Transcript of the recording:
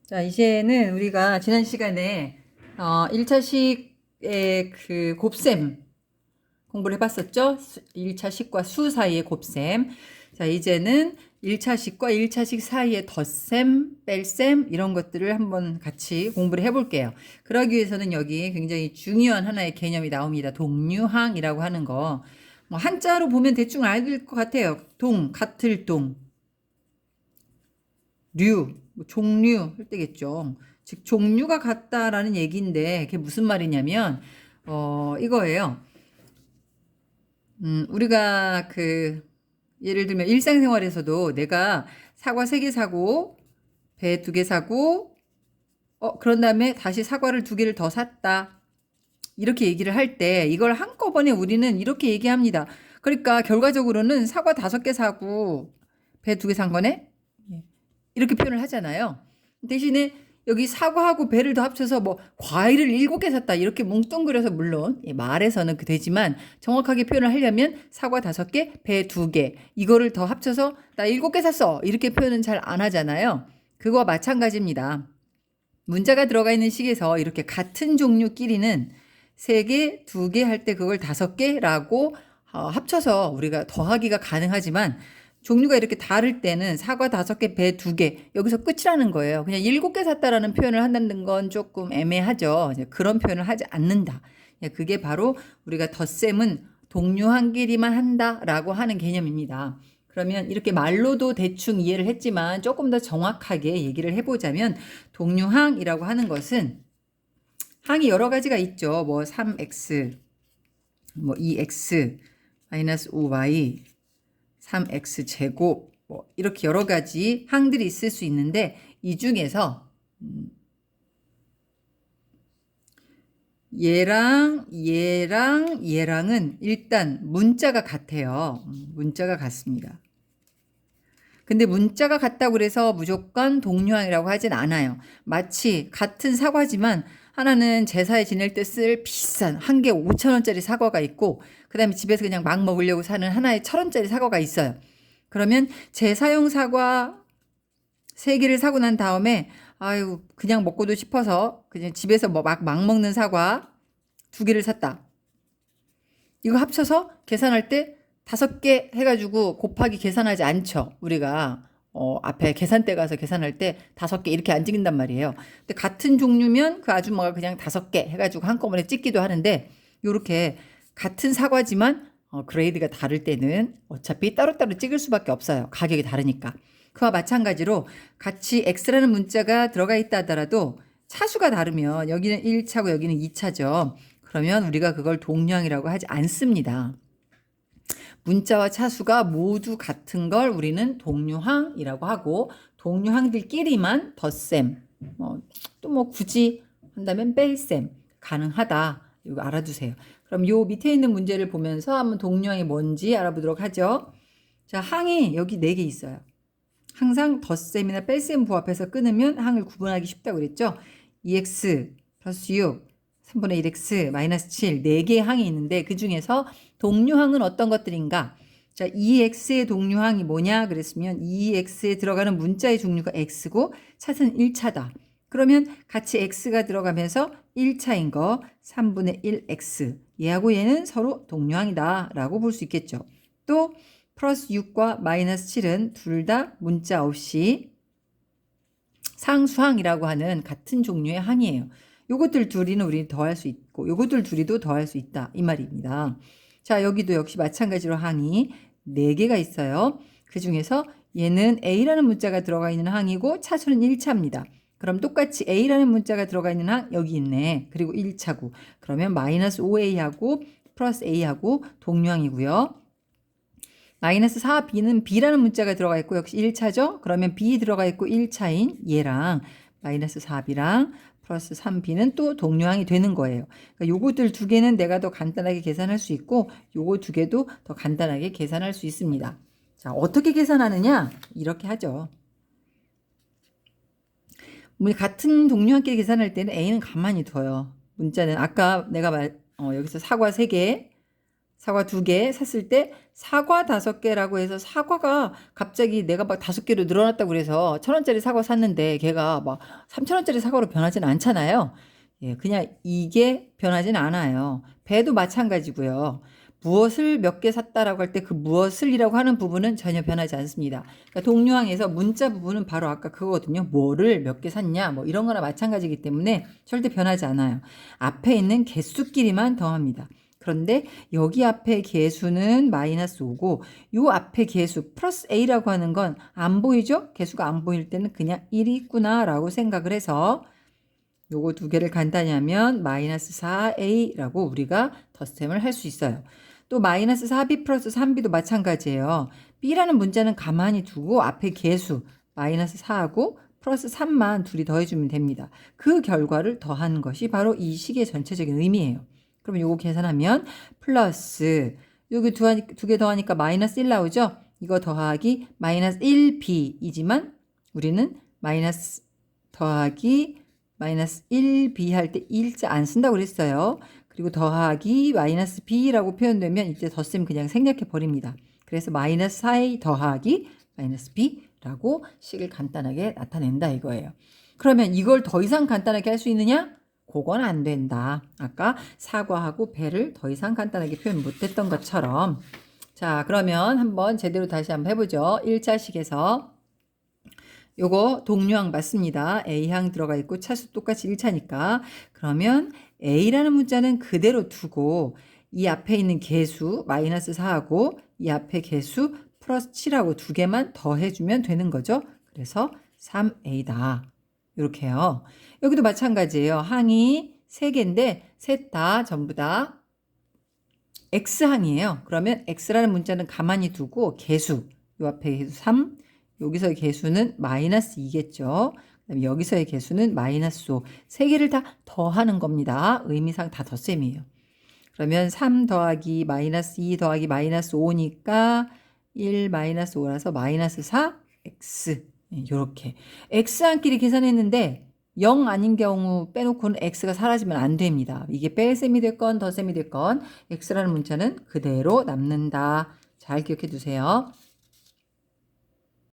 자, 이제는 우리가 지난 시간에 1차식의 그 곱셈 공부를 해봤었죠? 1차식과 수 사이의 곱셈. 자, 이제는 1차식과 1차식 사이의 덧셈, 뺄셈 이런 것들을 한번 같이 공부를 해볼게요. 그러기 위해서는 여기 굉장히 중요한 하나의 개념이 나옵니다. 동류항이라고 하는 거. 뭐 한자로 보면 대충 알 것 같아요. 동, 같을 동. 류, 뭐 종류 할 때겠죠. 즉 종류가 같다라는 얘기인데 그게 무슨 말이냐면 이거예요. 우리가 그 예를 들면 일상생활에서도 내가 사과 3개 사고 배 2개 사고 그런 다음에 다시 사과를 2개를 더 샀다. 이렇게 얘기를 할 때 이걸 한꺼번에 우리는 이렇게 얘기합니다. 그러니까 결과적으로는 사과 5개 사고 배 2개 산 거네? 이렇게 표현을 하잖아요. 대신에 여기 사과하고 배를 더 합쳐서 뭐 과일을 7개 샀다 이렇게 뭉뚱그려서 물론 말에서는 그 되지만 정확하게 표현을 하려면 사과 5개, 배 2개 이거를 더 합쳐서 나 7개 샀어 이렇게 표현은 잘 안 하잖아요. 그거와 마찬가지입니다. 문자가 들어가 있는 식에서 이렇게 같은 종류끼리는 3개, 2개 할 때 그걸 5개라고 합쳐서 우리가 더하기가 가능하지만 종류가 이렇게 다를 때는 사과 5개, 배 2개 여기서 끝이라는 거예요. 그냥 7개 샀다라는 표현을 한다는 건 조금 애매하죠. 그런 표현을 하지 않는다. 그게 바로 우리가 덧셈은 동류한끼리만 한다라고 하는 개념입니다. 그러면 이렇게 말로도 대충 이해를 했지만 조금 더 정확하게 얘기를 해보자면 동류항이라고 하는 것은 항이 여러 가지가 있죠. 뭐 3x, 뭐 2x, 마이너스 5y, 3x 제곱 뭐 이렇게 여러 가지 항들이 있을 수 있는데 이 중에서 얘랑은 일단 문자가 같아요. 문자가 같습니다. 근데 문자가 같다고 그래서 무조건 동류항이라고 하진 않아요. 마치 같은 사과지만 하나는 제사에 지낼 때 쓸 비싼 한 개 5,000원짜리 사과가 있고 그다음에 집에서 그냥 막 먹으려고 사는 하나에 1,000원짜리 사과가 있어요. 그러면 제사용 사과 3개를 사고 난 다음에 아유 그냥 먹고도 싶어서 그냥 집에서 뭐 막 먹는 사과 2개를 샀다. 이거 합쳐서 계산할 때 5개 해가지고 곱하기 계산하지 않죠. 우리가 앞에 계산대 가서 계산할 때 5개 이렇게 안 찍는단 말이에요. 근데 같은 종류면 그 아줌마가 그냥 5개 해가지고 한꺼번에 찍기도 하는데 요렇게 같은 사과지만 그레이드가 다를 때는 어차피 따로따로 찍을 수밖에 없어요. 가격이 다르니까. 그와 마찬가지로 같이 X라는 문자가 들어가 있다 하더라도 차수가 다르면 여기는 1차고 여기는 2차죠. 그러면 우리가 그걸 동량이라고 하지 않습니다. 문자와 차수가 모두 같은 걸 우리는 동류항이라고 하고 동류항들끼리만 덧셈 또 뭐 굳이 한다면 뺄셈 가능하다. 이거 알아두세요. 그럼 요 밑에 있는 문제를 보면서 한번 동류항이 뭔지 알아보도록 하죠. 자, 항이 여기 4개 있어요. 항상 덧셈이나 뺄셈 부합해서 끊으면 항을 구분하기 쉽다고 그랬죠. 2x 플러스 6 3분의 1x 마이너스 7 4개의 항이 있는데 그 중에서 동류항은 어떤 것들인가? 자, 2x의 동류항이 뭐냐 그랬으면 2x에 들어가는 문자의 종류가 x고 차트는 1차다. 그러면 같이 x가 들어가면서 1차인 거 3분의 1x 얘하고 얘는 서로 동류항이다 라고 볼 수 있겠죠. 또 플러스 6과 마이너스 7은 둘 다 문자 없이 상수항이라고 하는 같은 종류의 항이에요. 요것들 둘이는 우리 더할 수 있고 요것들 둘이도 더할 수 있다 이 말입니다. 자, 여기도 역시 마찬가지로 항이 4개가 있어요. 그 중에서 얘는 A라는 문자가 들어가 있는 항이고 차수는 1차입니다. 그럼 똑같이 A라는 문자가 들어가 있는 항 여기 있네. 그리고 1차고 그러면 마이너스 5A하고 플러스 A하고 동류항이고요. 마이너스 4b는 b라는 문자가 들어가 있고 역시 1차죠. 그러면 b 들어가 있고 1차인 얘랑 마이너스 4b랑 플러스 3b는 또 동류항이 되는 거예요. 그러니까 요것들 2개는 내가 더 간단하게 계산할 수 있고 요거 2개도 더 간단하게 계산할 수 있습니다. 자, 어떻게 계산하느냐? 이렇게 하죠. 같은 동류항끼리 계산할 때는 a는 가만히 둬요. 문자는 아까 내가 여기서 사과 3개 사과 2개 샀을 때 사과 5개라고 해서 사과가 갑자기 내가 막 5개로 늘어났다고 그래서 1,000원짜리 사과 샀는데 걔가 막 3,000원짜리 사과로 변하진 않잖아요. 예, 그냥 이게 변하진 않아요. 배도 마찬가지고요. 무엇을 몇 개 샀다라고 할 때 그 무엇을이라고 하는 부분은 전혀 변하지 않습니다. 그러니까 동류항에서 문자 부분은 바로 아까 그거거든요. 뭐를 몇 개 샀냐 뭐 이런 거나 마찬가지이기 때문에 절대 변하지 않아요. 앞에 있는 개수끼리만 더합니다. 그런데 여기 앞에 개수는 마이너스 5고 요 앞에 개수 플러스 A라고 하는 건 안 보이죠? 개수가 안 보일 때는 그냥 1이 있구나 라고 생각을 해서 요거 2개를 간단히 하면 마이너스 4A라고 우리가 덧셈을 할 수 있어요. 또 마이너스 4B 플러스 3B도 마찬가지예요. B라는 문자는 가만히 두고 앞에 개수 마이너스 4하고 플러스 3만 둘이 더해주면 됩니다. 그 결과를 더한 것이 바로 이 식의 전체적인 의미예요. 그럼 요거 계산하면 플러스 여기 2개 더하니까 마이너스 1 나오죠? 이거 더하기 마이너스 1B이지만 우리는 마이너스 더하기 마이너스 1B 할 때 일자 안 쓴다고 그랬어요. 그리고 더하기 마이너스 B라고 표현되면 이제 덧셈 그냥 생략해 버립니다. 그래서 마이너스 4A 더하기 마이너스 B라고 식을 간단하게 나타낸다 이거예요. 그러면 이걸 더 이상 간단하게 할 수 있느냐? 그건 안 된다. 아까 사과하고 배를 더 이상 간단하게 표현 못했던 것처럼. 자, 그러면 한번 제대로 다시 한번 해보죠. 1차식에서 요거 동류항 맞습니다. A항 들어가 있고 차수 똑같이 1차니까. 그러면 A라는 문자는 그대로 두고 이 앞에 있는 개수 마이너스 4하고 이 앞에 개수 플러스 7하고 2개만 더해주면 되는 거죠. 그래서 3A다. 이렇게요. 여기도 마찬가지예요. 항이 3개인데 셋 다 전부 다 X항이에요. 그러면 X라는 문자는 가만히 두고 개수 요 앞에 개수 3 여기서의 개수는 마이너스 2겠죠. 그다음에 여기서의 개수는 마이너스 5. 3개를 다 더하는 겁니다. 의미상 다 덧셈이에요. 그러면 3 더하기 마이너스 2 더하기 마이너스 5니까 1 마이너스 5라서 마이너스 4 X. 이렇게. X항끼리 계산했는데 0 아닌 경우 빼놓고는 X가 사라지면 안 됩니다. 이게 뺄셈이 됐건 덧셈이 됐건 X라는 문자는 그대로 남는다. 잘 기억해 두세요.